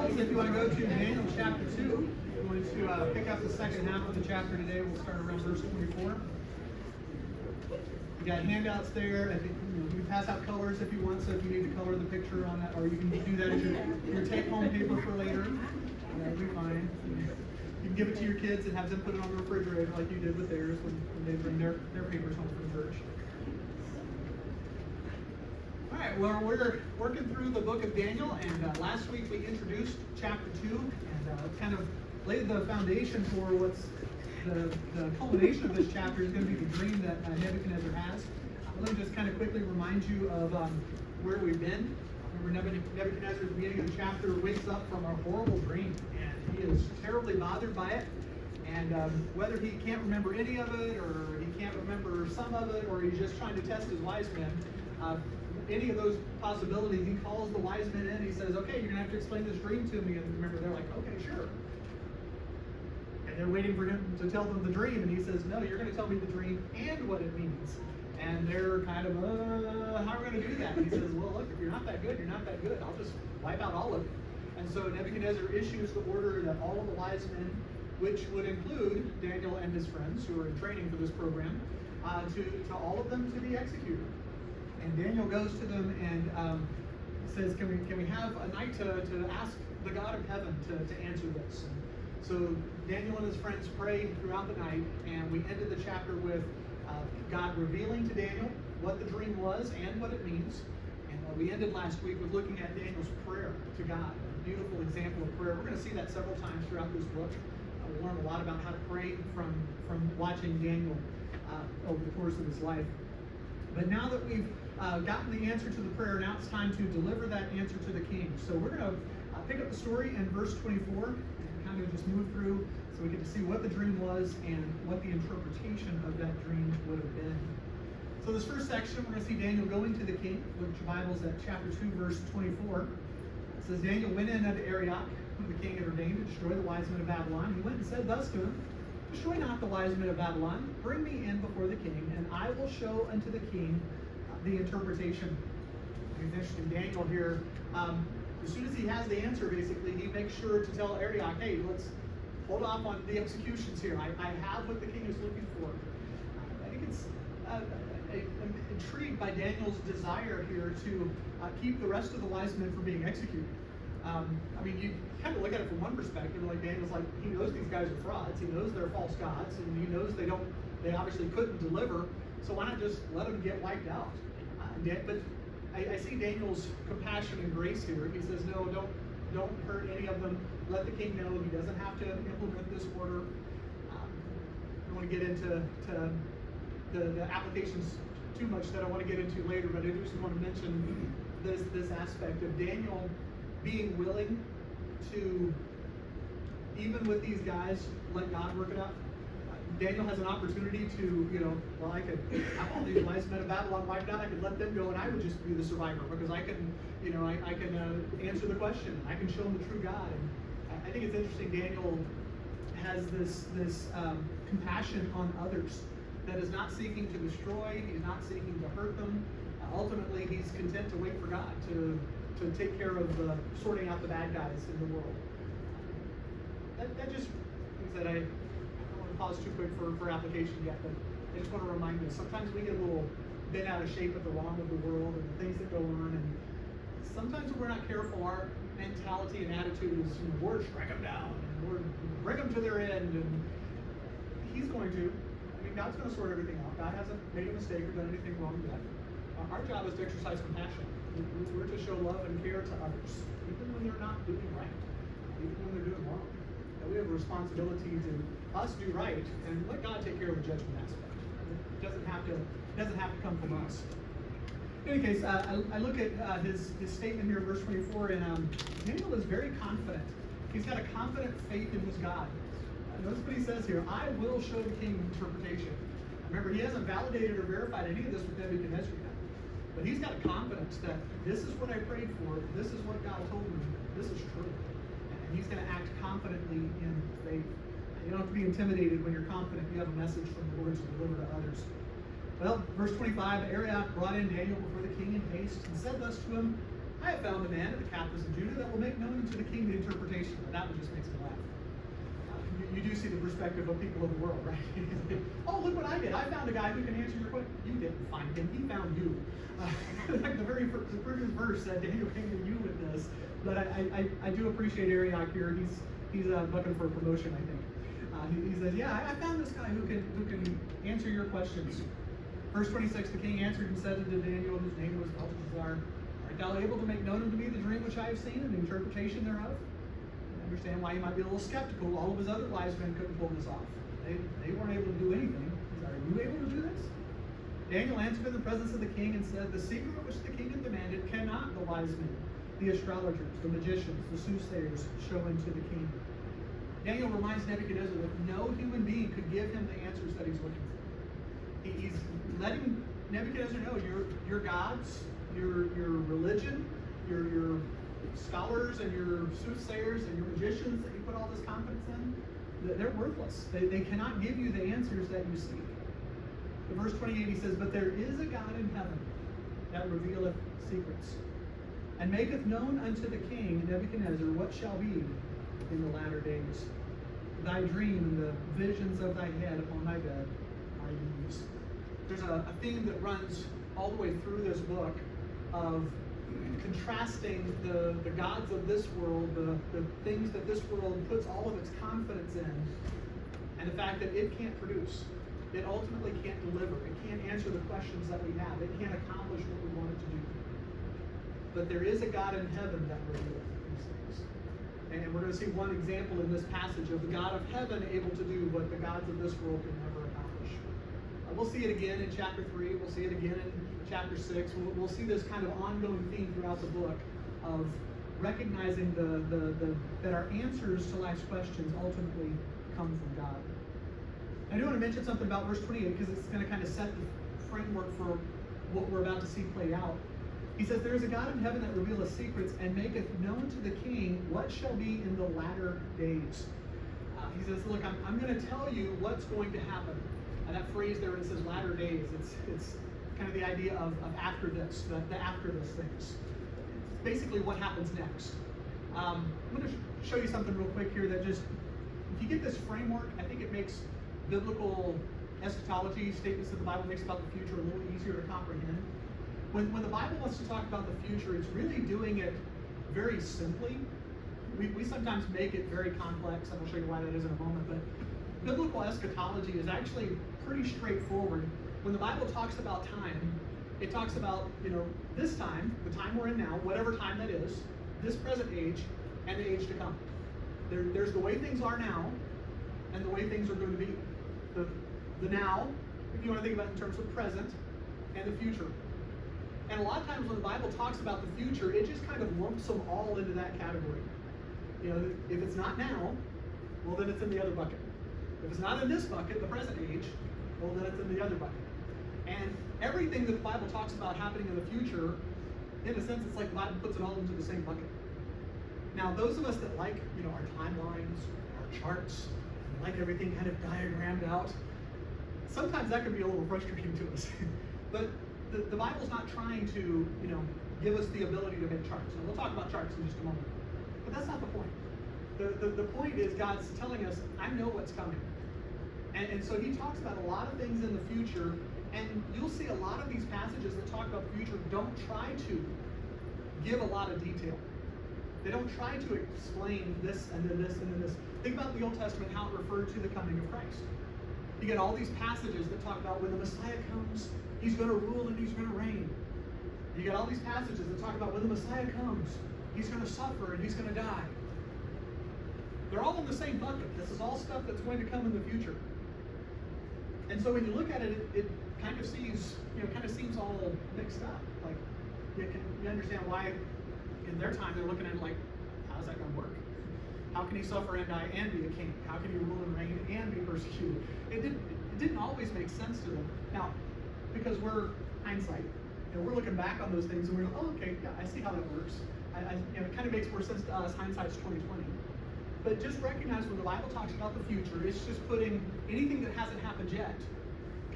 Bibles, if you want to go to Daniel chapter 2, we're going to pick up the second half of the chapter today. We'll start around verse 24. You got handouts there. I think you can pass out colors if you want, so if you need to color the picture on that, or you can do that as your take-home paper for later. That'll be fine. You can give it to your kids and have them put it on the refrigerator like you did with theirs when they bring their papers home from church. All right, well, we're working through the book of Daniel, and last week we introduced chapter 2 and kind of laid the foundation for what's the culmination of this chapter is going to be the dream that Nebuchadnezzar has. Let me just kind of quickly remind you of where we've been. Remember, Nebuchadnezzar at the beginning of the chapter wakes up from a horrible dream, and he is terribly bothered by it. And whether he can't remember any of it, or he can't remember some of it, or he's just trying to test his wise men, any of those possibilities, he calls the wise men in. He says, okay, you're going to have to explain this dream to me. And remember, they're like, okay, sure. And they're waiting for him to tell them the dream. And he says, no, you're going to tell me the dream and what it means. And they're kind of, how are we going to do that? And he says, well, look, if you're not that good, you're not that good. I'll just wipe out all of you. And so Nebuchadnezzar issues the order that all of the wise men, which would include Daniel and his friends who are in training for this program, to all of them to be executed. And Daniel goes to them and says, can we have a night to ask the God of heaven to answer this? And so Daniel and his friends pray throughout the night, and we ended the chapter with God revealing to Daniel what the dream was and what it means. And we ended last week with looking at Daniel's prayer to God, a beautiful example of prayer. We're going to see that several times throughout this book. We'll learn a lot about how to pray from watching Daniel over the course of his life. But now that we've gotten the answer to the prayer, now it's time to deliver that answer to the king. So we're going to pick up the story in verse 24 and kind of just move through so we get to see what the dream was and what the interpretation of that dream would have been. So this first section, we're going to see Daniel going to the king. Look at your Bibles at chapter 2, verse 24. It says, Daniel went in unto Arioch, whom the king had ordained to destroy the wise men of Babylon. He went and said thus to him, destroy not the wise men of Babylon, bring me in before the king, and I will show unto the king the interpretation. It's interesting, Daniel here, as soon as he has the answer, basically, he makes sure to tell Arioch, hey, let's hold off on the executions here. I have what the king is looking for. I think it's I'm intrigued by Daniel's desire here to keep the rest of the wise men from being executed. I mean, you kind of look at it from one perspective, like Daniel's like, he knows these guys are frauds, he knows they're false gods, and he knows they obviously couldn't deliver, so why not just let them get wiped out? But I see Daniel's compassion and grace here. He says, no, don't hurt any of them. Let the king know he doesn't have to implement this order. I don't want to get into the applications too much that I want to get into later, but I just want to mention this aspect of Daniel being willing to, even with these guys, let God work it out. Daniel has an opportunity to, well, I could have all these wise men of Babylon wiped out. I could let them go, and I would just be the survivor because I can, I can answer the question. I can show them the true God. And I think it's interesting. Daniel has this compassion on others that is not seeking to destroy. He's not seeking to hurt them. Ultimately, he's content to wait for God to take care of sorting out the bad guys in the world. That just means that I pause too quick for application yet, but I just want to remind us, sometimes we get a little bent out of shape at the wrong of the world and the things that go on, and sometimes if we're not careful, our mentality and attitude is, we're to strike them down, and we're bring them to their end, and he's going to. God's going to sort everything out. God hasn't made a mistake or done anything wrong yet. Our job is to exercise compassion. We're to show love and care to others, even when they're not doing right, even when they're doing wrong. We have a responsibility to us do right and let God take care of the judgment aspect. It doesn't have to come from us. In any case, I look at his statement here, verse 24, and Daniel is very confident. He's got a confident faith in his God. Notice what he says here, I will show the king interpretation. Remember, he hasn't validated or verified any of this with Nebuchadnezzar yet. But he's got a confidence that this is what I prayed for, this is what God told me, this is true. And he's going to act confidently in faith. You don't have to be intimidated when you're confident you have a message from the Lord to deliver to others. Well, verse 25, Arioch brought in Daniel before the king in haste and said thus to him, I have found a man of the captives of Judah that will make known to the king the interpretation. And that one just makes me laugh. You do see the perspective of people of the world, right? Oh, look what I did. I found a guy who can answer your question. You didn't find him. He found you. Like the previous verse said, Daniel came to you with this. But I do appreciate Ariok here. He's looking for a promotion, I think. He says, yeah, I found this guy who can answer your questions. Verse 26, the king answered and said to Daniel, whose name was Belteshazzar, art thou able to make known unto me the dream which I have seen and the interpretation thereof? Understand why he might be a little skeptical. All of his other wise men couldn't pull this off. They weren't able to do anything. He said, are you able to do this? Daniel answered in the presence of the king and said, the secret which the king had demanded cannot the wise men, the astrologers, the magicians, the soothsayers show unto the king. Daniel reminds Nebuchadnezzar that no human being could give him the answers that he's looking for. He's letting Nebuchadnezzar know your gods, your religion, your scholars and your soothsayers and your magicians that you put all this confidence in, they're worthless. They cannot give you the answers that you seek. In verse 28 he says, but there is a God in heaven that revealeth secrets, and maketh known unto the king Nebuchadnezzar what shall be in the latter days. Thy dream and the visions of thy head upon thy bed are these. There's a theme that runs all the way through this book of contrasting the gods of this world, the things that this world puts all of its confidence in, and the fact that it can't produce. It ultimately can't deliver. It can't answer the questions that we have. It can't accomplish what we want it to do. But there is a God in heaven that reveals these things. And we're going to see one example in this passage of the God of heaven able to do what the gods of this world can never accomplish. We'll see it again in chapter 3. We'll see it again in chapter 6. We'll see this kind of ongoing theme throughout the book of recognizing that our answers to life's questions ultimately come from God. I do want to mention something about verse 28 because it's going to kind of set the framework for what we're about to see play out. He says, there is a God in heaven that revealeth secrets and maketh known to the king what shall be in the latter days. He says, look, I'm going to tell you what's going to happen. And that phrase there, it says latter days. It's kind of the idea of after this, the after this things. It's basically what happens next. I'm going to show you something real quick here that just, if you get this framework, I think it makes biblical eschatology, statements that the Bible makes about the future, a little easier to comprehend. When the Bible wants to talk about the future, it's really doing it very simply. We sometimes make it very complex, and I'll show you why that is in a moment, but biblical eschatology is actually pretty straightforward. When the Bible talks about time, it talks about, this time, the time we're in now, whatever time that is, this present age, and the age to come. There's the way things are now, and the way things are going to be. The now, if you want to think about it in terms of present, and the future. And a lot of times when the Bible talks about the future, it just kind of lumps them all into that category. If it's not now, well, then it's in the other bucket. If it's not in this bucket, the present age, well, then it's in the other bucket. And everything that the Bible talks about happening in the future, in a sense, it's like the Bible puts it all into the same bucket. Now, those of us that like, our timelines, our charts, like everything kind of diagrammed out, sometimes that can be a little frustrating to us. But the Bible's not trying to, give us the ability to make charts. And we'll talk about charts in just a moment. But that's not the point. The point is God's telling us, I know what's coming. And so he talks about a lot of things in the future, and you'll see a lot of these passages that talk about the future don't try to give a lot of detail. They don't try to explain this and then this and then this. Think about the Old Testament, how it referred to the coming of Christ. You get all these passages that talk about when the Messiah comes, he's going to rule and he's going to reign. You get all these passages that talk about when the Messiah comes, he's going to suffer and he's going to die. They're all in the same bucket. This is all stuff that's going to come in the future. And so when you look at it, it kind of seems all mixed up. Like, you understand why in their time they're looking at it like, how's that going to work? How can he suffer and die and be a king? How can he rule and reign and be persecuted? It didn't always make sense to them. Now, because we're hindsight, we're looking back on those things and we're like, oh, okay, yeah, I see how that works. It kind of makes more sense to us. Hindsight's 20/20. But just recognize when the Bible talks about the future, it's just putting anything that hasn't happened yet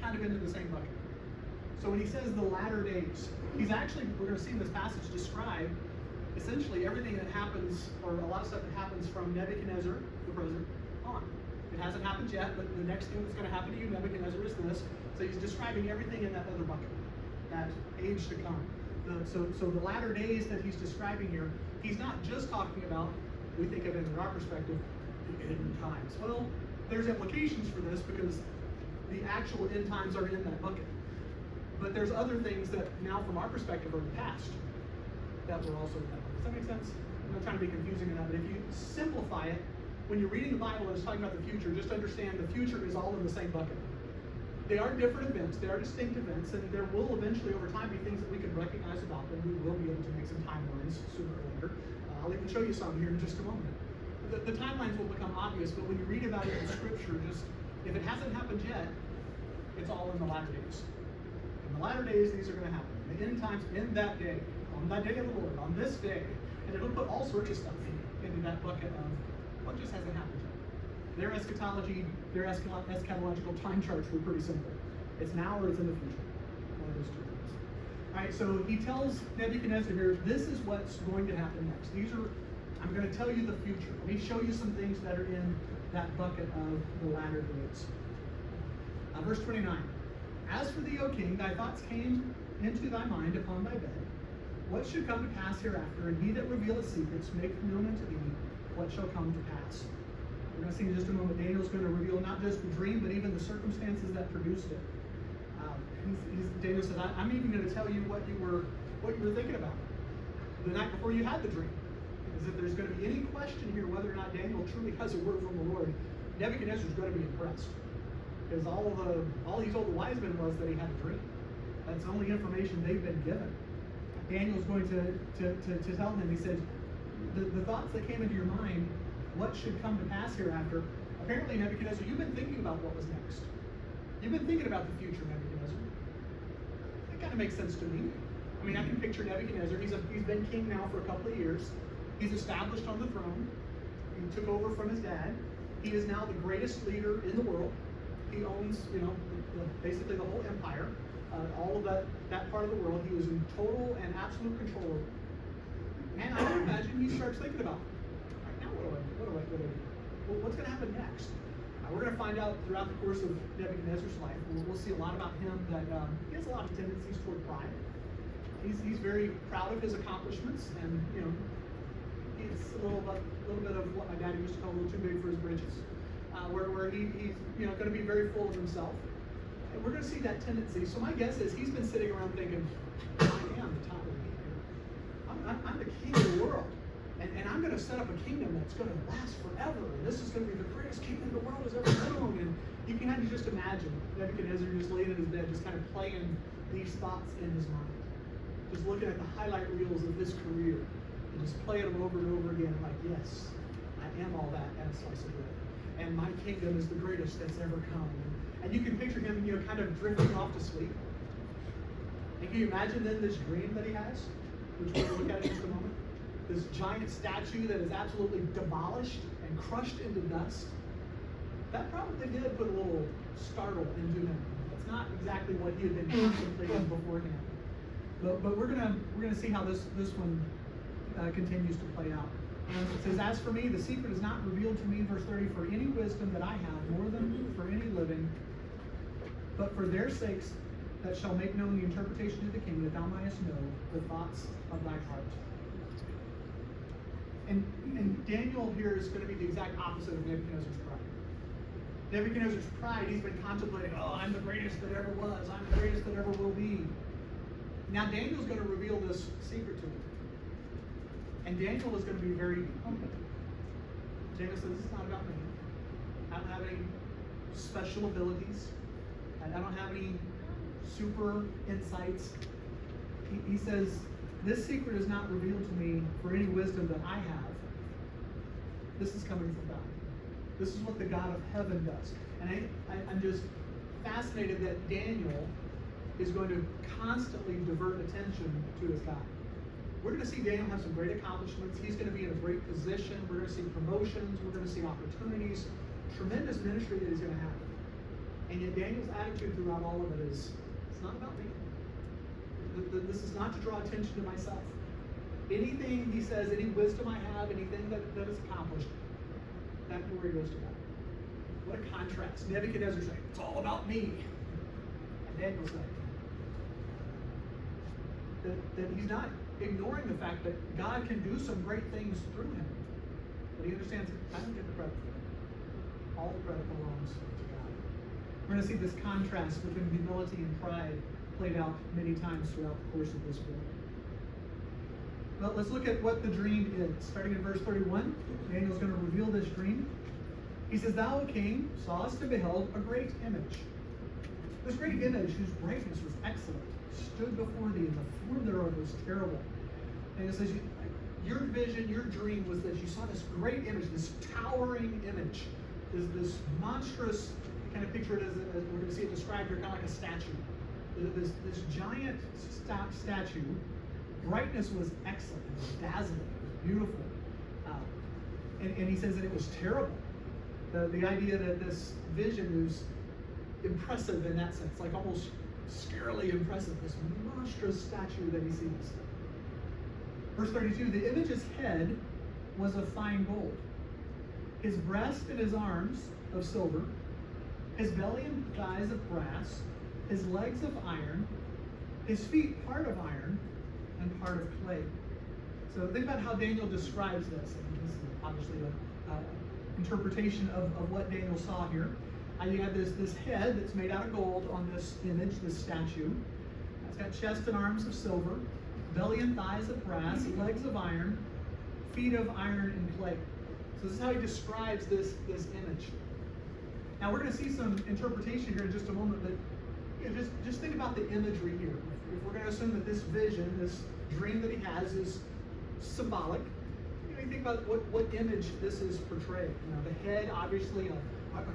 kind of into the same bucket. So when he says the latter days, he's actually, we're going to see in this passage describe essentially everything that happens, or a lot of stuff that happens from Nebuchadnezzar, the president, on. It hasn't happened yet, but the next thing that's going to happen to you, Nebuchadnezzar, is this. So he's describing everything in that other bucket, that age to come. So the latter days that he's describing here, he's not just talking about, we think of it in our perspective, the end times. Well, there's implications for this because the actual end times are in that bucket. But there's other things that now from our perspective are the past that were also in that bucket. Does that make sense? I'm not trying to be confusing enough, but if you simplify it, when you're reading the Bible and it's talking about the future, just understand the future is all in the same bucket. They are different events, they are distinct events, and there will eventually over time be things that we can recognize about them. We will be able to make some timelines sooner or later. I'll even show you some here in just a moment. The timelines will become obvious, but when you read about it in Scripture, just if it hasn't happened yet, it's all in the latter days. In the latter days, these are going to happen. In the end times, in that day, on that day of the Lord, on this day, and it'll put all sorts of stuff into that bucket of what just hasn't happened yet. Their eschatology, their eschatological time charts were pretty simple. It's now or it's in the future. One of those two things. All right, so he tells Nebuchadnezzar here, this is what's going to happen next. I'm going to tell you the future. Let me show you some things that are in that bucket of the latter days. Verse 29. As for thee, O king, thy thoughts came into thy mind upon thy bed. What should come to pass hereafter? And he that revealeth secrets make known unto thee what shall come to pass. We're going to see in just a moment, Daniel's going to reveal not just the dream, but even the circumstances that produced it. Daniel says, I'm even going to tell you what you were thinking about the night before you had the dream. Because if there's going to be any question here whether or not Daniel truly has a word from the Lord, Nebuchadnezzar's going to be impressed. Because all he told the wise men was that he had a dream. That's the only information they've been given. Daniel's going to tell him, he said, the thoughts that came into your mind, what should come to pass hereafter? Apparently, Nebuchadnezzar, you've been thinking about what was next. You've been thinking about the future, Nebuchadnezzar. That kind of makes sense to me. I mean, I can picture Nebuchadnezzar. He's been king now for a couple of years. He's established on the throne. He took over from his dad. He is now the greatest leader in the world. He owns, basically the whole empire. All of that part of the world, he was in total and absolute control over. And I would imagine he starts thinking about, all right, now what do I do? Well, what's going to happen next? We're going to find out throughout the course of Nebuchadnezzar's life. We'll see a lot about him that he has a lot of tendencies toward pride. He's very proud of his accomplishments, and he's a little bit of what my dad used to call a little too big for his britches, where he's going to be very full of himself. And we're going to see that tendency. So my guess is he's been sitting around thinking, I am the top of the heap here. I'm the king of the world. And I'm going to set up a kingdom that's going to last forever. And this is going to be the greatest kingdom the world has ever known. And you can kind of just imagine Nebuchadnezzar just laying in his bed, just kind of playing these thoughts in his mind. Just looking at the highlight reels of his career. And just playing them over and over again like, yes, I am all that and a slice of bread. And my kingdom is the greatest that's ever come. And you can picture him, kind of drifting off to sleep. And can you imagine then this dream that he has, which we're going to look at in just a moment? This giant statue that is absolutely demolished and crushed into dust. That probably did put a little startle into him. That's not exactly what he had been contemplating beforehand. But we're gonna see how this one continues to play out. It says, as for me, the secret is not revealed to me, verse 30, for any wisdom that I have, more than for any living, but for their sakes that shall make known the interpretation of the king, that thou mayest know the thoughts of thy heart. And Daniel here is going to be the exact opposite of Nebuchadnezzar's pride. Nebuchadnezzar's pride, he's been contemplating, I'm the greatest that ever was. I'm the greatest that ever will be. Now Daniel's going to reveal this secret to him. And Daniel is going to be very humble. Daniel says, this is not about me. I don't have any special abilities. I don't have any super insights. He says, this secret is not revealed to me for any wisdom that I have. This is coming from God. This is what the God of heaven does. And I'm just fascinated that Daniel is going to constantly divert attention to his God. We're going to see Daniel have some great accomplishments. He's going to be in a great position. We're going to see promotions. We're going to see opportunities. Tremendous ministry that he's going to have. And yet Daniel's attitude throughout all of it is, it's not about me. This is not to draw attention to myself. Anything he says, any wisdom I have, anything that is accomplished, that glory goes to God. What a contrast. Nebuchadnezzar saying, it's all about me. And Daniel said that he's not ignoring the fact that God can do some great things through him. But he understands I don't get the credit for it. All the credit belongs to God. We're going to see this contrast between humility and pride played out many times throughout the course of this book. Well, let's look at what the dream is. Starting in verse 31, Daniel's going to reveal this dream. He says, Thou, O king, sawest and beheld a great image. This great image, whose brightness was excellent, stood before thee, and the form thereof was terrible. And it says, your vision, your dream was that you saw this great image, this towering image, this monstrous, kind of picture it as we're going to see it described here, kind of like a statue. This giant statue, brightness was excellent, it was dazzling, it was beautiful. And he says that it was terrible. The idea that this vision is impressive in that sense, like almost scarily impressive, this monstrous statue that he sees. Verse 32, the image's head was of fine gold, his breast and his arms of silver, his belly and thighs of brass, his legs of iron, his feet part of iron and part of clay. So think about how Daniel describes this. And this is obviously an interpretation of what Daniel saw here. You have this head that's made out of gold on this image, this statue. It's got chest and arms of silver, belly and thighs of brass, legs of iron, feet of iron and clay. So this is how he describes this image. Now we're going to see some interpretation here in just a moment, but just think about the imagery here. If we're going to assume that this vision, this dream that he has is symbolic, you think about what image this is portraying. The head, obviously, a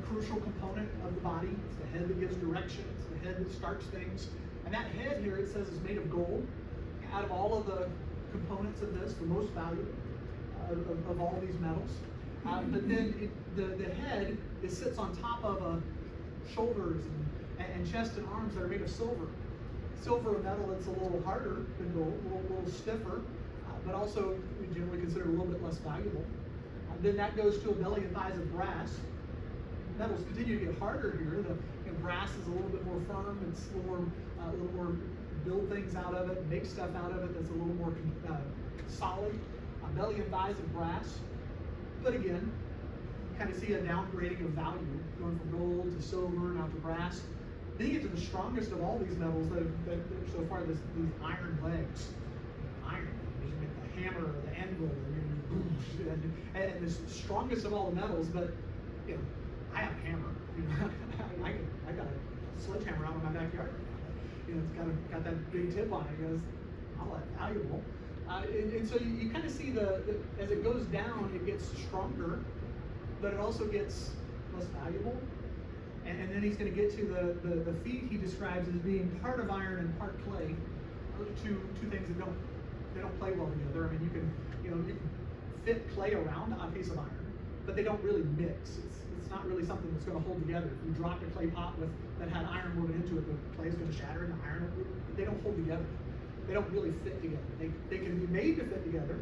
crucial component of the body. It's the head that gives direction. It's the head that starts things. And that head here, it says, is made of gold. Out of all of the components of this, the most valuable of all these metals. But then the head, it sits on top of shoulders and chest and arms that are made of silver. Silver, a metal that's a little harder than gold, a little stiffer, but also we generally consider a little bit less valuable. Then that goes to a belly and thighs of brass. Metals continue to get harder here. The brass is a little bit more firm. It's a little more build things out of it, make stuff out of it that's a little more solid. Belly and thighs of brass. But again, you kind of see a downgrading of value, going from gold to silver, now to brass. Then you get to the strongest of all these metals that so far, these iron legs. Iron, you can make the hammer or the anvil, and the strongest of all the metals. But I have a hammer. I got a sledgehammer out in my backyard. It's got that big tip on it. It goes, all that valuable. And so you kind of see as it goes down, it gets stronger, but it also gets less valuable. And then he's going to get to the feet he describes as being part of iron and part clay. Those are two things that don't play well together. I mean, you can fit clay around a piece of iron, but they don't really mix. It's not really something that's going to hold together. If you dropped a clay pot that had iron woven into it, the clay is going to shatter and the iron. They don't hold together. They don't really fit together. They can be made to fit together,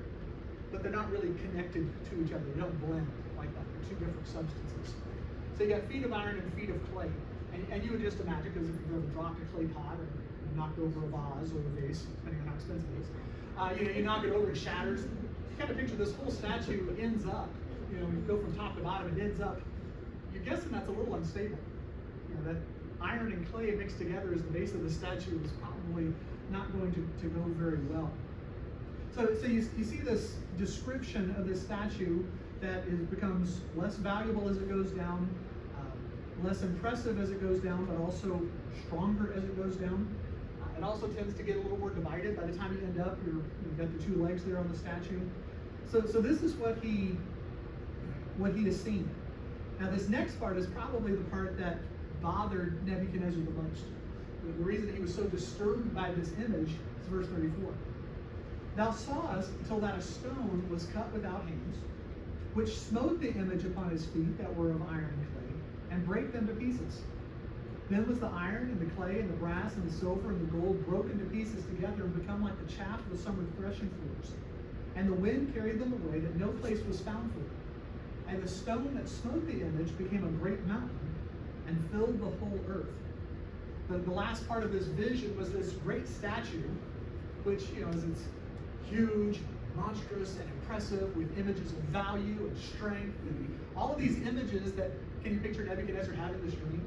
but they're not really connected to each other. They don't blend like that. They're two different substances. So you got feet of iron and feet of clay. And you would just imagine, because if you've ever dropped a clay pot or knocked over a vase or a vase, depending on how expensive it is, you knock it over, it shatters. You kind of picture this whole statue ends up, you go from top to bottom, it ends up. You're guessing that's a little unstable. That iron and clay mixed together as the base of the statue is probably not going to go very well. So you see this description of this statue that becomes less valuable as it goes down, less impressive as it goes down, but also stronger as it goes down. It also tends to get a little more divided. By the time you end up, you've got the two legs there on the statue. So this is what he has seen. Now this next part is probably the part that bothered Nebuchadnezzar the most. The reason he was so disturbed by this image is verse 34. Thou sawest till that a stone was cut without hands, which smote the image upon his feet that were of iron and clay, and brake them to pieces. Then was the iron and the clay and the brass and the silver and the gold broken to pieces together and become like the chaff of the summer threshing floors. And the wind carried them away, that no place was found for them. And the stone that smote the image became a great mountain and filled the whole earth. The last part of this vision was this great statue, which, is it's huge, monstrous, and impressive, with images of value and strength, and all of these images that, can you picture Nebuchadnezzar having this dream?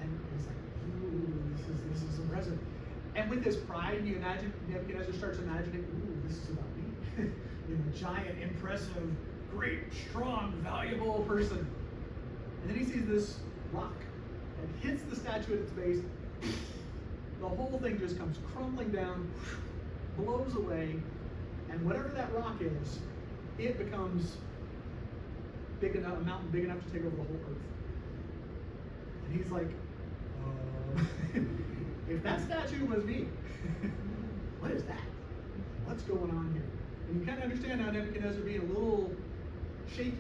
And he's like, ooh, this is impressive. And with his pride, you imagine, Nebuchadnezzar starts imagining, ooh, this is about me. Giant, impressive, great, strong, valuable person. And then he sees this rock and hits the statue at its base. The whole thing just comes crumbling down, blows away, and whatever that rock is, it becomes big enough, a mountain big enough to take over the whole earth. And he's like, if that statue was me, what is that? What's going on here? And you kind of understand how Nebuchadnezzar being a little shaky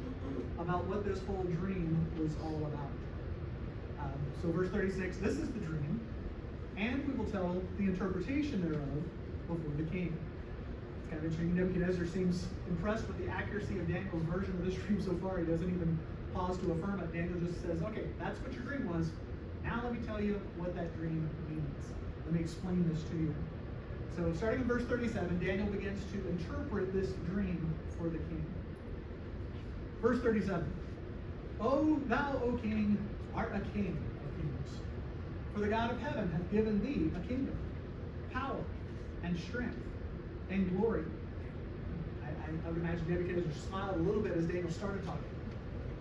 about what this whole dream was all about. So verse 36, this is the dream, and we will tell the interpretation thereof before the king. It's kind of interesting. Nebuchadnezzar seems impressed with the accuracy of Daniel's version of this dream so far. He doesn't even pause to affirm it. Daniel just says, okay, that's what your dream was. Now let me tell you what that dream means. Let me explain this to you. So starting in verse 37, Daniel begins to interpret this dream for the king. Verse 37, O thou, O king, art a king of kings. For the God of heaven hath given thee a kingdom, power, and strength, and glory. I would imagine Nebuchadnezzar smiled a little bit as Daniel started talking.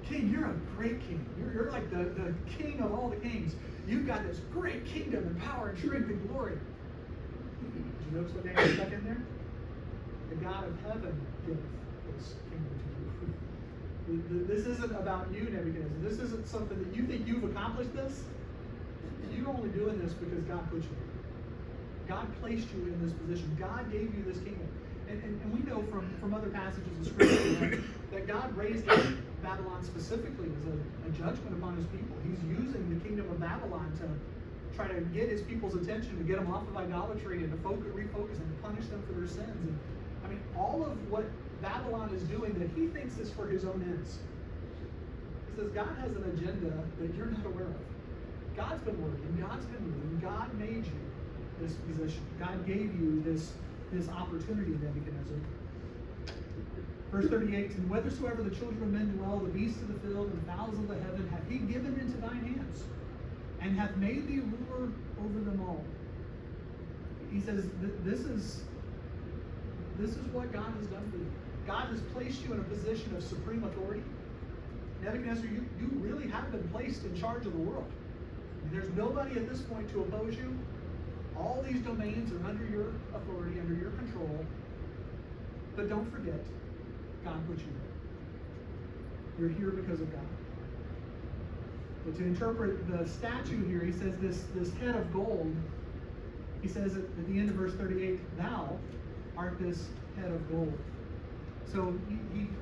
King, you're a great king. You're like the king of all the kings. You've got this great kingdom and power and strength and glory. Did you notice what Daniel stuck in there? The God of heaven giveth this kingdom to you. This isn't about you, Nebuchadnezzar. This isn't something that you think you've accomplished this. You're only doing this because God put you there. God placed you in this position. God gave you this kingdom. And we know from other passages of Scripture that God raised up Babylon specifically as a judgment upon his people. He's using the kingdom of Babylon to try to get his people's attention, to get them off of idolatry and to refocus and punish them for their sins. And I mean, all of what Babylon is doing that he thinks is for his own ends. He says God has an agenda that you're not aware of. God's been working, God's been moving, God made you this position. God gave you this opportunity, Nebuchadnezzar. Verse 38, and whithersoever the children of men dwell, the beasts of the field and the fowls of the heaven, hath he given into thine hands, and hath made thee ruler over them all. He says, this is what God has done for you. God has placed you in a position of supreme authority. Nebuchadnezzar, you really have been placed in charge of the world. There's nobody at this point to oppose you. All these domains are under your authority, under your control. But don't forget, God put you there. You're here because of God. But to interpret the statue here, he says this head of gold, he says at the end of verse 38, thou art this head of gold. So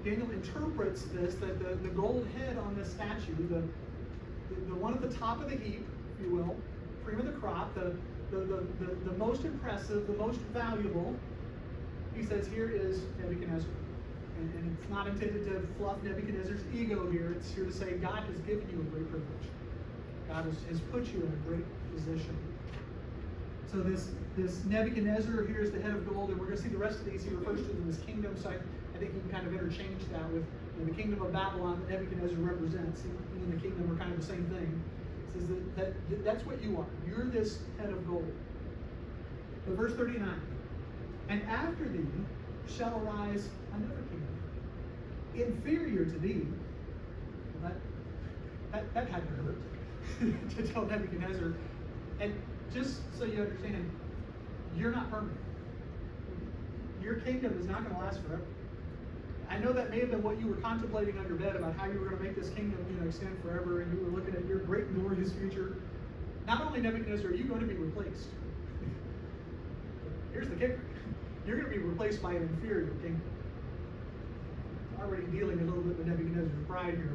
Daniel interprets this, that the gold head on this statue, the one at the top of the heap, if you will, cream of the crop, the most impressive, the most valuable, he says here is Nebuchadnezzar. And it's not intended to fluff Nebuchadnezzar's ego here. It's here to say God has given you a great privilege. God has put you in a great position. So this Nebuchadnezzar here is the head of gold, and we're going to see the rest of these. He refers to them as kingdoms. So I think you can kind of interchange that with the kingdom of Babylon that Nebuchadnezzar represents. He and the kingdom are kind of the same thing. It says that's what you are. You're this head of gold. But verse 39, and after thee shall arise another kingdom, inferior to thee. Well, that had to hurt to tell Nebuchadnezzar. And just so you understand, you're not permanent. Your kingdom is not going to last forever. I know that may have been what you were contemplating on your bed about how you were going to make this kingdom, extend forever, and you were looking at your great and glorious future. Not only, Nebuchadnezzar, are you going to be replaced. Here's the kicker. You're going to be replaced by an inferior kingdom. Already dealing a little bit with Nebuchadnezzar's pride here,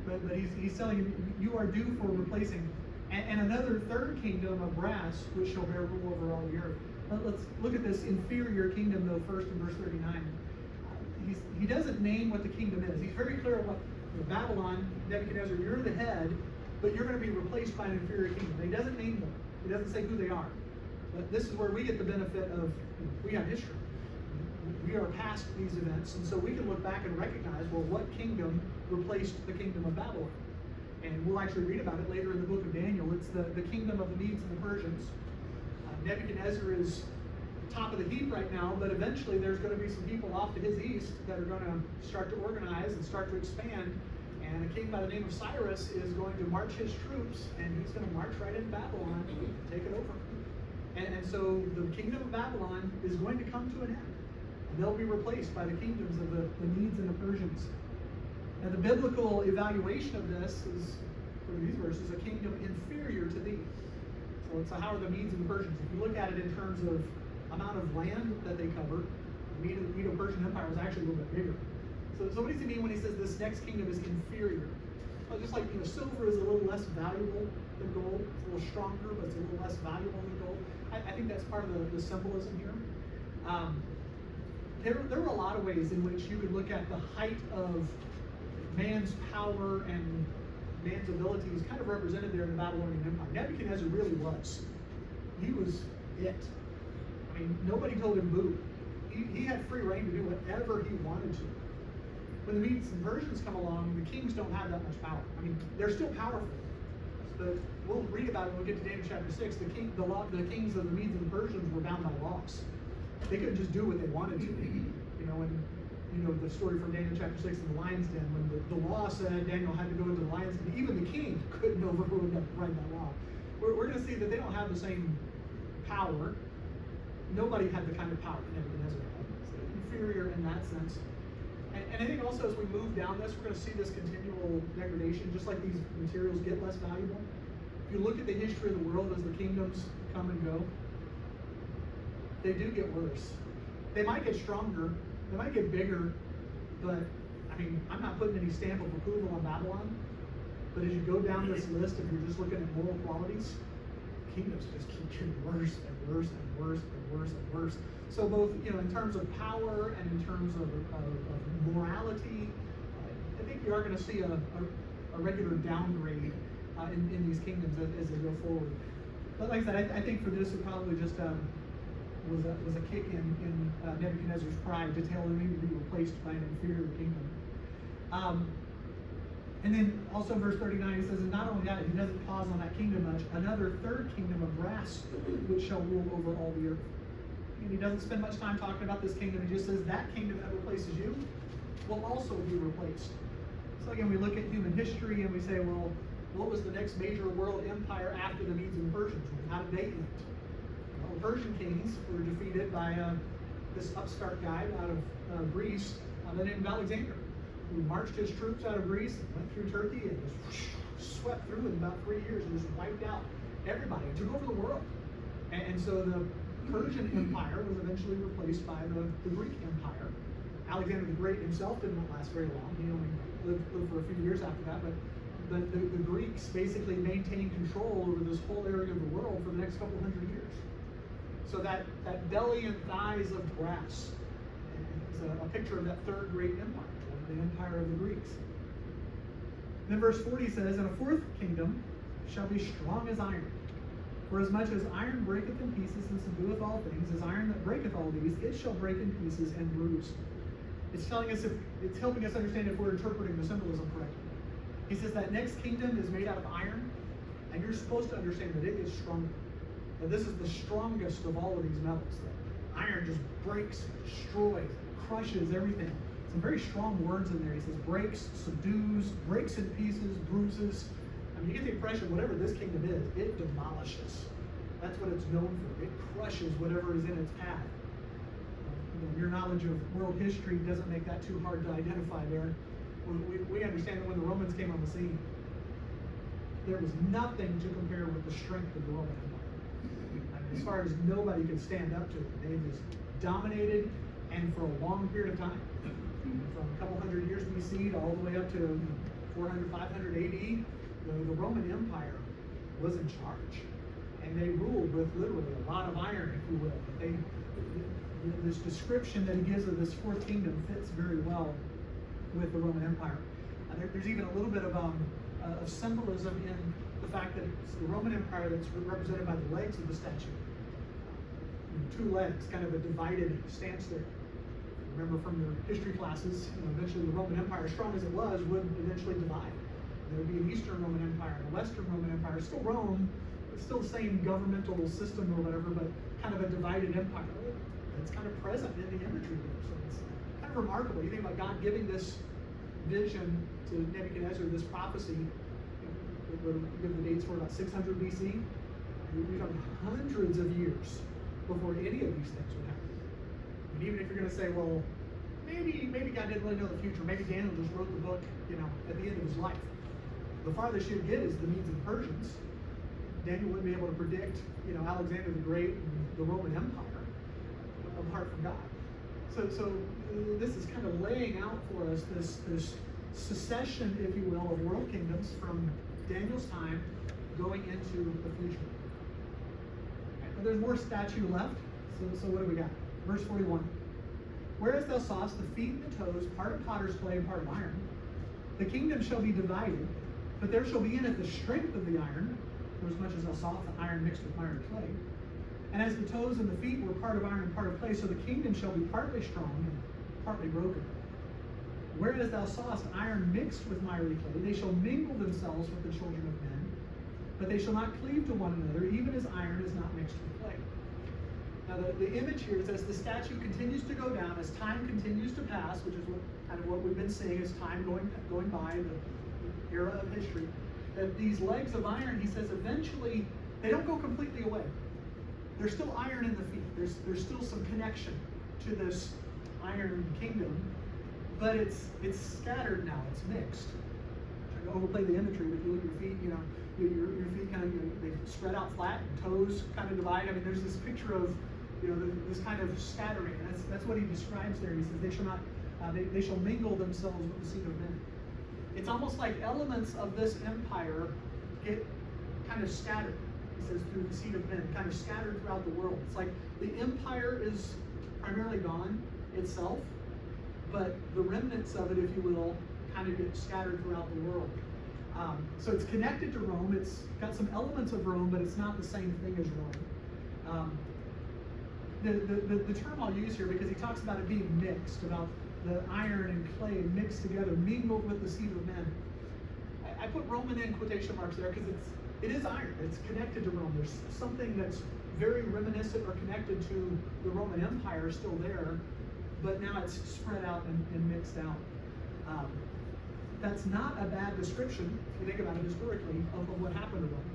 but he's telling you, you are due for replacing. and another third kingdom of brass, which shall bear rule over all the earth. Let's look at this inferior kingdom, though, first in verse 39. He doesn't name what the kingdom is. He's very clear about Babylon, Nebuchadnezzar, you're the head, but you're going to be replaced by an inferior kingdom. He doesn't name them. He doesn't say who they are. But this is where we get the benefit of, we have history. We are past these events, and so we can look back and recognize, well, what kingdom replaced the kingdom of Babylon? And we'll actually read about it later in the book of Daniel. It's the kingdom of the Medes and the Persians. Nebuchadnezzar is top of the heap right now, but eventually there's going to be some people off to his east that are going to start to organize and start to expand. And a king by the name of Cyrus is going to march his troops, and he's going to march right into Babylon and take it over. And so the kingdom of Babylon is going to come to an end. And they'll be replaced by the kingdoms of the Medes and the Persians. And the biblical evaluation of this is, for these verses, a kingdom inferior to thee. So it's how are the Medes and the Persians? If you look at it in terms of amount of land that they cover, the Medo-Persian Empire was actually a little bit bigger. So what does he mean when he says this next kingdom is inferior? Well, just like silver is a little less valuable than gold, it's a little stronger, but it's a little less valuable than gold. I think that's part of the symbolism here. There were a lot of ways in which you could look at the height of man's power and man's abilities kind of represented there in the Babylonian Empire. Nebuchadnezzar really was. He was it. I mean, nobody told him boo. He had free reign to do whatever he wanted to. When the Medes and Persians come along, the kings don't have that much power. I mean, they're still powerful. But we'll read about it when we get to Daniel chapter 6. The kings of the Medes and the Persians were bound by laws. They couldn't just do what they wanted to. The story from Daniel chapter 6 in the lion's den, when the law said Daniel had to go into the lion's den, even the king couldn't overrule that law. We're going to see that they don't have the same power. Nobody had the kind of power that Nebuchadnezzar had. So inferior in that sense. And I think also as we move down this, we're going to see this continual degradation, just like these materials get less valuable. If you look at the history of the world as the kingdoms come and go, they do get worse. They might get stronger, they might get bigger, but I mean, I'm not putting any stamp of approval on Babylon, but as you go down this list, if you're just looking at moral qualities, kingdoms just keep getting worse and worse and worse and worse and worse. So both, in terms of power and in terms of morality, I think you are going to see a regular downgrade in these kingdoms as they go forward. But like I said, I think for this it probably just was a kick in Nebuchadnezzar's pride to tell him he would be replaced by an inferior kingdom. And then also in verse 39 he says, and not only that, he doesn't pause on that kingdom much, another third kingdom of brass which shall rule over all the earth. And he doesn't spend much time talking about this kingdom. He just says that kingdom that replaces you will also be replaced. So again, we look at human history and we say, well, what was the next major world empire after the Medes and Persians? How did they end? Well, the Persian kings were defeated by this upstart guy out of Greece by the name of Alexander, who marched his troops out of Greece, went through Turkey, and just swept through in about 3 years and just wiped out everybody, took over the world. And so the Persian Empire was eventually replaced by the Greek Empire. Alexander the Great himself didn't last very long. He only lived for a few years after that, but the Greeks basically maintained control over this whole area of the world for the next couple hundred years. So that belly and thighs of brass is a picture of that third great empire, the empire of the Greeks. Then verse 40 says, and a fourth kingdom shall be strong as iron. For as much as iron breaketh in pieces and subdueth all things, as iron that breaketh all these, it shall break in pieces and bruise. It's telling us, it's helping us understand if we're interpreting the symbolism correctly. He says that next kingdom is made out of iron, and you're supposed to understand that it gets stronger. That this is the strongest of all of these metals. That iron just breaks, destroys, crushes everything. Some very strong words in there. He says breaks, subdues, breaks in pieces, bruises. I mean, you get the impression whatever this kingdom is, it demolishes. That's what it's known for. It crushes whatever is in its path. Your knowledge of world history doesn't make that too hard to identify there. We understand that when the Romans came on the scene, there was nothing to compare with the strength of the Roman Empire. As far as nobody could stand up to it. They just dominated, and for a long period of time. From a couple hundred years BC to all the way up to 400, 500 AD, the Roman Empire was in charge. And they ruled with literally a lot of iron, if you will. This description that he gives of this fourth kingdom fits very well with the Roman Empire. There's even a little bit of symbolism in the fact that it's the Roman Empire that's represented by the legs of the statue. Two legs, kind of a divided stance there. Remember from your history classes, eventually the Roman Empire, as strong as it was, would eventually divide. There would be an Eastern Roman Empire and a Western Roman Empire. Still Rome, it's still the same governmental system or whatever, but kind of a divided empire. It's kind of present in the imagery there. So it's kind of remarkable. You think about God giving this vision to Nebuchadnezzar, this prophecy, we'll give the dates for about 600 BC. You're talking hundreds of years before any of these things would happen. And even if you're going to say, well, maybe God didn't really know the future. Maybe Daniel just wrote the book, at the end of his life. The farthest you'd get is the Medes and Persians. Daniel wouldn't be able to predict, Alexander the Great and the Roman Empire apart from God. So this is kind of laying out for us this succession, if you will, of world kingdoms from Daniel's time going into the future. Right, there's more statue left. So what do we got? Verse 41. Whereas thou sawest the feet and the toes, part of potter's clay and part of iron, the kingdom shall be divided, but there shall be in it the strength of the iron, for as much as thou sawest the iron mixed with iron clay. And as the toes and the feet were part of iron and part of clay, so the kingdom shall be partly strong and partly broken. Whereas thou sawest iron mixed with miry clay, they shall mingle themselves with the children of men, but they shall not cleave to one another, even as iron is not mixed with clay. Now the image here is as the statue continues to go down, as time continues to pass, which is what we've been seeing as time going by, the era of history, that these legs of iron, he says, eventually, they don't go completely away. There's still iron in the feet. There's still some connection to this iron kingdom, but it's scattered now. It's mixed. I'm trying to overplay the imagery, but if you look at your feet, your feet kind of they spread out flat, and toes kind of divide. I mean, there's this picture of this kind of scattering. That's what he describes there. He says they shall not they shall mingle themselves with the seed of men. It's almost like elements of this empire get kind of scattered. He says through the seed of men, kind of scattered throughout the world. It's like the empire is primarily gone itself, but the remnants of it, if you will, kind of get scattered throughout the world. So it's connected to Rome. It's got some elements of Rome, but it's not the same thing as Rome. The term I'll use here, because he talks about it being mixed, about the iron and clay mixed together, mingled with the seed of men. I put Roman in quotation marks there because it is iron. It's connected to Rome. There's something that's very reminiscent or connected to the Roman Empire still there, but now it's spread out and mixed out. That's not a bad description, if you think about it historically, of what happened to Rome.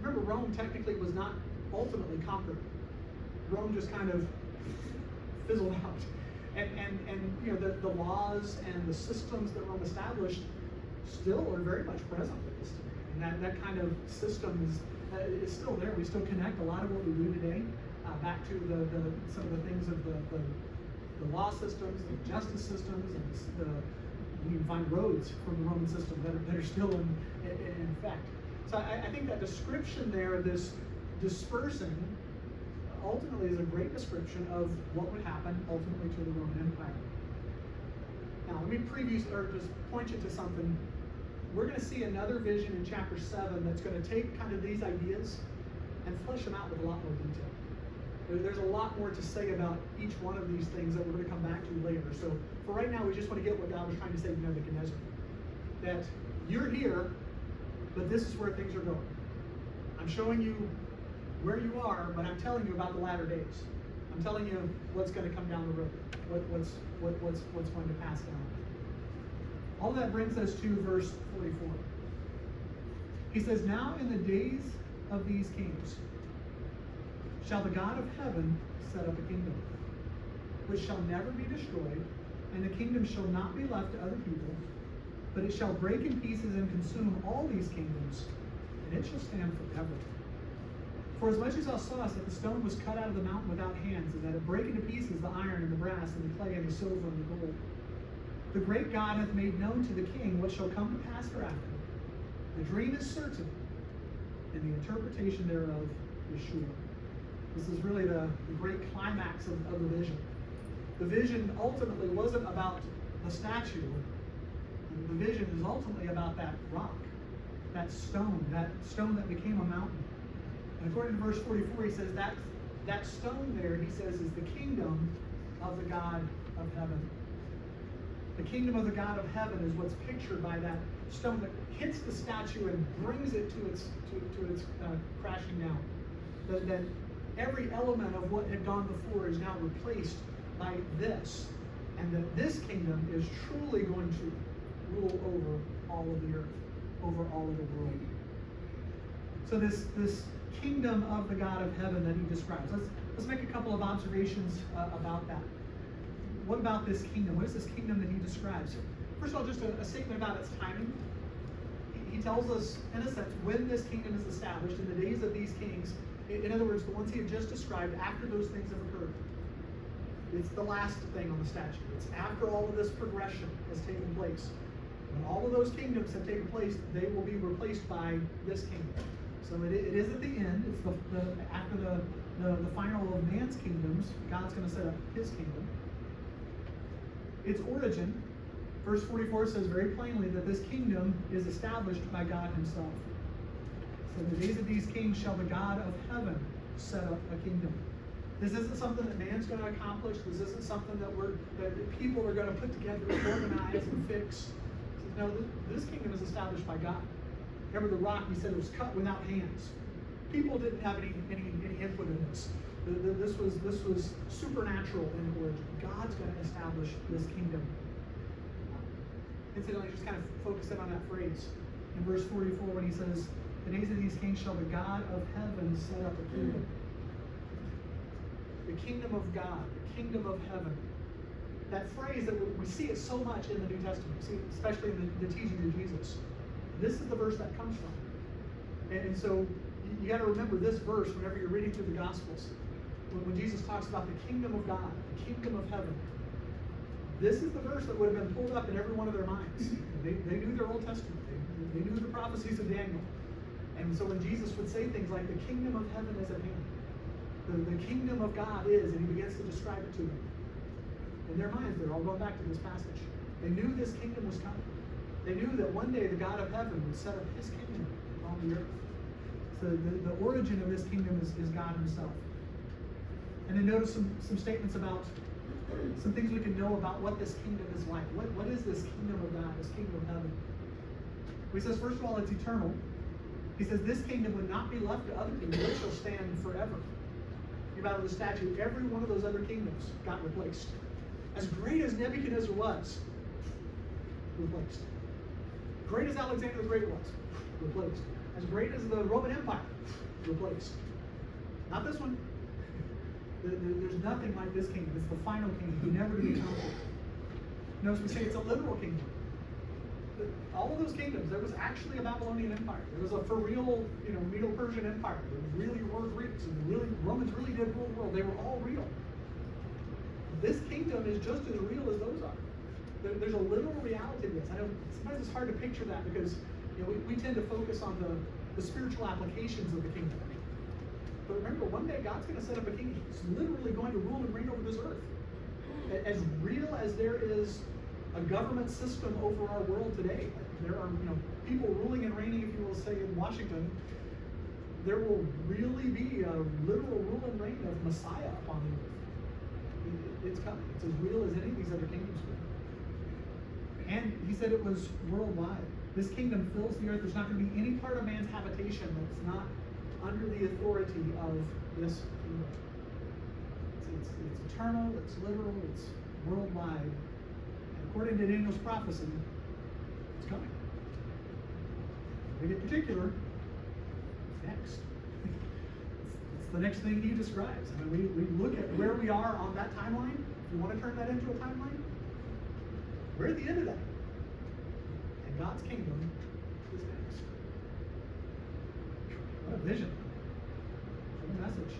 Remember, Rome technically was not ultimately conquered. Rome just kind of fizzled out. And the laws and the systems that Rome established still are very much present with us today. And that kind of system is still there. We still connect a lot of what we do today back to some of the things of the law systems, the justice systems, and you can find roads from the Roman system that are still in effect. So I think that description there, this dispersing, ultimately is a great description of what would happen ultimately to the Roman Empire. Now, let me just point you to something. We're going to see another vision in chapter 7 that's going to take kind of these ideas and flesh them out with a lot more detail. There's a lot more to say about each one of these things that we're going to come back to later. So for right now, we just want to get what God was trying to say to Nebuchadnezzar. That you're here, but this is where things are going. I'm showing you where you are, but I'm telling you about the latter days. I'm telling you what's going to come down the road, what's going to pass down. All that brings us to verse 44. He says, "Now in the days of these kings shall the God of heaven set up a kingdom, which shall never be destroyed, and the kingdom shall not be left to other people, but it shall break in pieces and consume all these kingdoms, and it shall stand forever. For as much as thou sawest that the stone was cut out of the mountain without hands, and that it brake into pieces the iron and the brass and the clay and the silver and the gold, the great God hath made known to the king what shall come to pass hereafter. The dream is certain, and the interpretation thereof is sure. This is really the great climax of the vision. The vision ultimately wasn't about the statue. The vision is ultimately about that rock, that stone that became a mountain. And according to verse 44, he says that stone there, he says, is the kingdom of the God of heaven. The kingdom of the God of heaven is what's pictured by that stone that hits the statue and brings it to its crashing down. That every element of what had gone before is now replaced by this, and that this kingdom is truly going to rule over all of the earth, over all of the world. So this kingdom of the God of heaven that he describes. Let's make a couple of observations about that. What about this kingdom? What is this kingdom that he describes? First of all, just a statement about its timing. He tells us, in a sense, when this kingdom is established, in the days of these kings. In other words, the ones he had just described, after those things have occurred. It's the last thing on the statue. It's after all of this progression has taken place. When all of those kingdoms have taken place, they will be replaced by this kingdom. So it is at the end. It's after the final of man's kingdoms. God's going to set up his kingdom. Its origin, verse 44 says very plainly that this kingdom is established by God himself. So in the days of these kings shall the God of heaven set up a kingdom. This isn't something that man's going to accomplish. This isn't something that people are going to put together and organize and fix. No, this kingdom is established by God. Remember the rock, we said it was cut without hands. People didn't have any input in this. This was supernatural in origin. God's going to establish this kingdom. Incidentally, just kind of focus in on that phrase. In verse 44 when he says, the days of these kings shall the God of heaven set up a kingdom. The kingdom of God, the kingdom of heaven. That phrase that we see it so much in the New Testament, especially in the teachings of Jesus. This is the verse that comes from. And so you got to remember this verse whenever you're reading through the Gospels. When Jesus talks about the kingdom of God, the kingdom of heaven, this is the verse that would have been pulled up in every one of their minds. They knew their Old Testament. They knew the prophecies of Daniel. And so when Jesus would say things like, the kingdom of heaven is at hand, the kingdom of God is, and he begins to describe it to them. In their minds, they're all going back to this passage. They knew this kingdom was coming. They knew that one day the God of heaven would set up his kingdom on the earth. So the origin of this kingdom is God himself. And then notice some statements about some things we can know about what this kingdom is like. What is this kingdom of God, this kingdom of heaven? He says, first of all, it's eternal. He says, this kingdom would not be left to other kingdoms. It shall stand forever. Think about the statue. Every one of those other kingdoms got replaced. As great as Nebuchadnezzar was, replaced. Great as Alexander the Great was, replaced. As great as the Roman Empire, replaced. Not this one. There's nothing like this kingdom. It's the final kingdom, never to be conquered. Notice we say it's a literal kingdom. All of those kingdoms, there was actually a Babylonian Empire. There was a for real, Medo-Persian Empire. There really were Greeks, and Romans really did rule the world. They were all real. This kingdom is just as real as those are. There's a literal reality to this. I know sometimes it's hard to picture that because we tend to focus on the spiritual applications of the kingdom. But remember, one day God's going to set up a kingdom. He's literally going to rule and reign over this earth. As real as there is a government system over our world today, there are people ruling and reigning, if you will say, in Washington. There will really be a literal rule and reign of Messiah upon the earth. It's coming. It's as real as any of these other kingdoms will. And he said it was worldwide. This kingdom fills the earth. There's not going to be any part of man's habitation that's not under the authority of this kingdom. It's eternal, it's literal, it's worldwide. And according to Daniel's prophecy, it's coming. To get particular, it's next. It's the next thing he describes. I mean, we look at where we are on that timeline. If you want to turn that into a timeline, we're at the end of that. And God's kingdom is next. What a vision. What a message.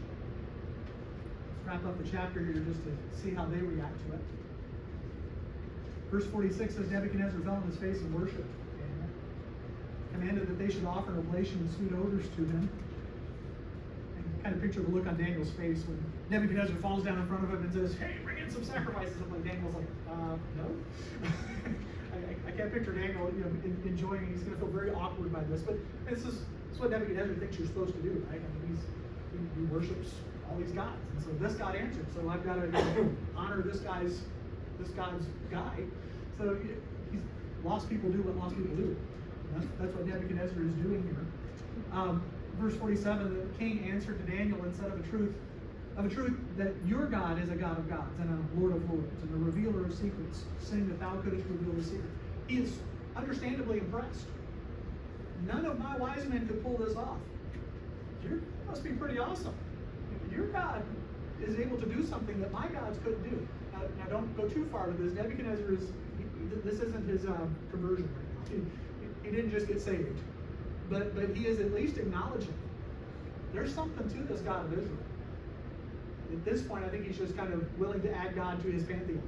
Let's wrap up the chapter here just to see how they react to it. Verse 46 says, Nebuchadnezzar fell on his face and worshipped. And commanded that they should offer an oblation and sweet odors to him. And kind of picture the look on Daniel's face when Nebuchadnezzar falls down in front of him and says, "Hey, bring in some sacrifices." I'm like, Daniel's like, no. I can't picture Daniel, enjoying. He's going to feel very awkward by this. But this is what Nebuchadnezzar thinks you're supposed to do, right? I mean, he worships all these gods, and so this God answered. So I've got to honor this God's guy. So lost people do what lost people do. That's what Nebuchadnezzar is doing here. Verse 47, the king answered to Daniel and said, of a truth that your God is a God of gods and a Lord of lords and a revealer of secrets, saying that thou couldst reveal the secret. He is understandably impressed. None of my wise men could pull this off. You must be pretty awesome. Your God is able to do something that my gods couldn't do. Now don't go too far with this. Nebuchadnezzar this isn't his conversion right now. He didn't just get saved. But he is at least acknowledging there's something to this God of Israel. At this point, I think he's just kind of willing to add God to his pantheon.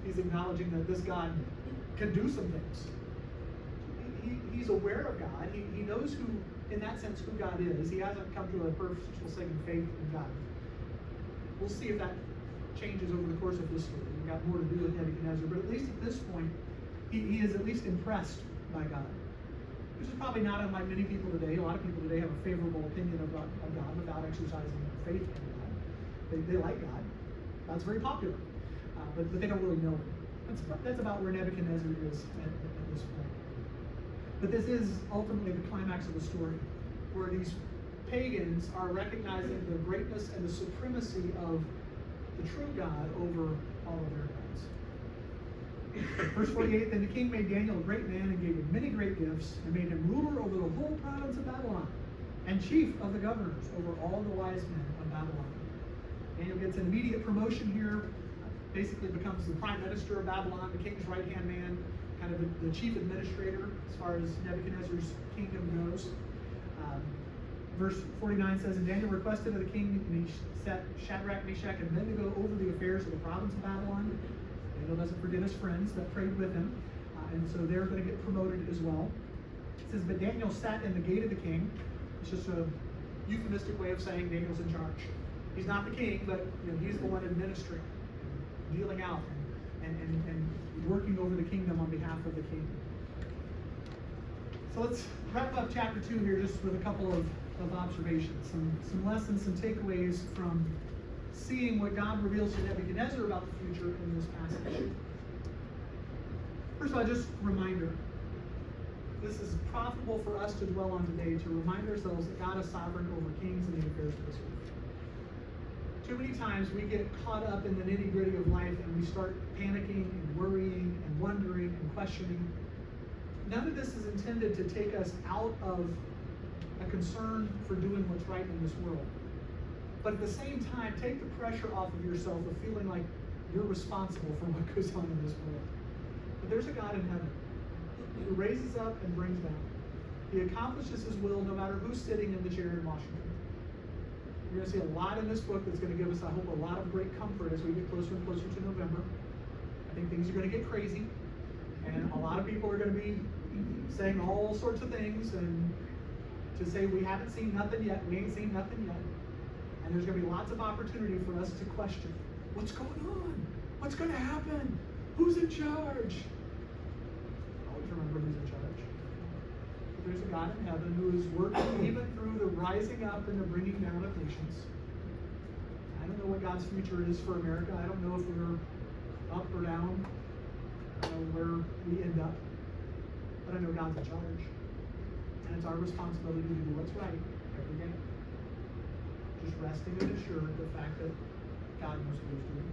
He's acknowledging that this God can do some things. He's aware of God. He knows who, in that sense, who God is. He hasn't come to a personal saving faith in God. We'll see if that changes over the course of this story. We've got more to do with Nebuchadnezzar, but at least at this point, he is at least impressed by God. Which is probably not unlike many people today. A lot of people today have a favorable opinion of God without exercising faith in God. They like God. God's very popular, but they don't really know him. That's about where Nebuchadnezzar is at this point. But this is ultimately the climax of the story, where these pagans are recognizing the greatness and the supremacy of the true God over all of their gods. Verse 48, then the king made Daniel a great man and gave him many great gifts and made him ruler over the whole province of Babylon and chief of the governors over all the wise men of Babylon. Daniel gets an immediate promotion here, basically becomes the prime minister of Babylon, the king's right-hand man, kind of the chief administrator as far as Nebuchadnezzar's kingdom goes. Verse 49 says, and Daniel requested of the king, and he set Shadrach, Meshach, and Abednego over the affairs of the province of Babylon. Daniel doesn't forget his friends that prayed with him, and so they're going to get promoted as well. It says, but Daniel sat in the gate of the king. It's just a euphemistic way of saying Daniel's in charge. He's not the king, but he's the one administering, dealing out, and working over the kingdom on behalf of the king. So let's wrap up chapter 2 here just with a couple of observations, some lessons, some takeaways from seeing what God reveals to Nebuchadnezzar about the future in this passage. First of all, just a reminder. This is profitable for us to dwell on today, to remind ourselves that God is sovereign over kings and the affairs of this earth. Too many times we get caught up in the nitty-gritty of life and we start panicking and worrying and wondering and questioning. None of this is intended to take us out of a concern for doing what's right in this world. But at the same time, take the pressure off of yourself of feeling like you're responsible for what goes on in this world. But there's a God in heaven who raises up and brings down. He accomplishes his will no matter who's sitting in the chair in Washington. We're going to see a lot in this book that's going to give us, I hope, a lot of great comfort as we get closer and closer to November. I think things are going to get crazy, and a lot of people are going to be saying all sorts of things and to say we haven't seen nothing yet, we ain't seen nothing yet. And there's going to be lots of opportunity for us to question, what's going on? What's going to happen? Who's in charge? Always remember who's in charge. But there's a God in heaven who is working even through the rising up and the bringing down of nations. I don't know what God's future is for America. I don't know if we're up or down, where we end up. But I know God's in charge. And it's our responsibility to do what's right every day. Just resting and assured the fact that God knows what he's doing.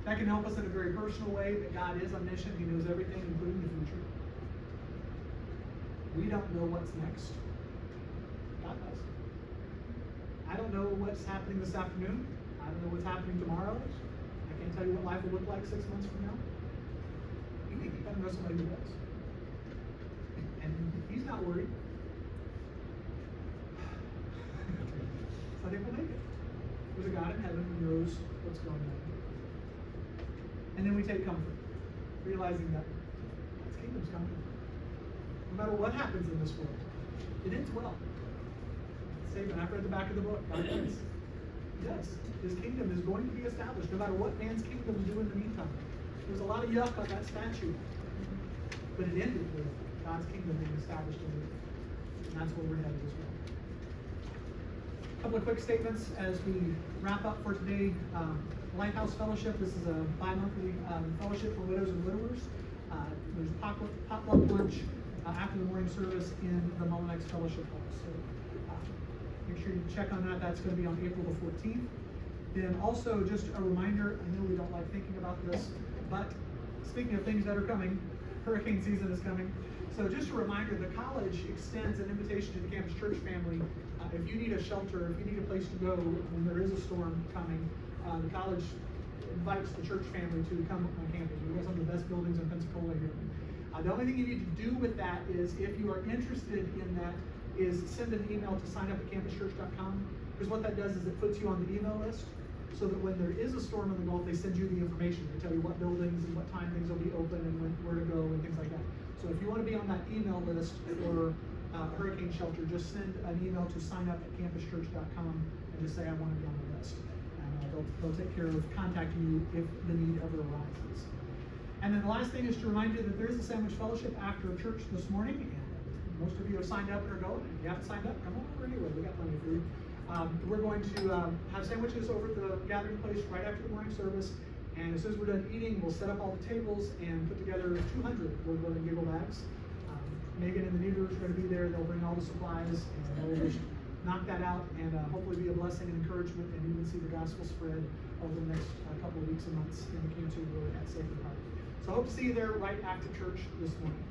That can help us in a very personal way, that God is omniscient. He knows everything, including the future. We don't know what's next. God does. I don't know what's happening this afternoon. I don't know what's happening tomorrow. I can't tell you what life will look like 6 months from now. I don't know somebody who does. And he's not worried. I think we'll make it. There's a God in heaven who knows what's going on. And then we take comfort, realizing that God's kingdom's coming. no matter what happens in this world, it ends well. And I've read the back of the book. God does. He does. His kingdom is going to be established, no matter what man's kingdoms do in the meantime. There's a lot of yuck on that statue, but it ended with God's kingdom being established in the earth. And that's where we're headed as well. A couple of quick statements as we wrap up for today. Lighthouse Fellowship. This is a bi-monthly fellowship for widows and widowers. There's potluck lunch after the morning service in the Mullinex Fellowship Hall. So make sure you check on that. That's going to be on April the 14th. Then also just a reminder, I know we don't like thinking about this, but speaking of things that are coming, hurricane season is coming. So just a reminder, the college extends an invitation to the campus church family. If you need a shelter, if you need a place to go when there is a storm coming, the college invites the church family to come on campus. We've got some of the best buildings in Pensacola here. The only thing you need to do with that is, if you are interested in that, is send an email to signup@campuschurch.com, because what that does is it puts you on the email list, so that when there is a storm in the Gulf, they send you the information. They tell you what buildings and what time things will be open and where to go and things like that. So if you want to be on that email list for hurricane shelter, just send an email to signup@campuschurch.com and just say, I want to be on the list. And they'll take care of contacting you if the need ever arises. And then the last thing is to remind you that there is a sandwich fellowship after church this morning. Most of you have signed up and are going. If you haven't signed up, come on over anyway. We got plenty of food. We're going to have sandwiches over at the gathering place right after the morning service. And as soon as we're done eating, we'll set up all the tables and put together 200 Word and Giggle bags. Megan and the leaders are going to be there. They'll bring all the supplies, and we'll just knock that out and hopefully be a blessing and encouragement, and even see the gospel spread over the next couple of weeks and months in the community where at Sacred Heart. So I hope to see you there right after church this morning.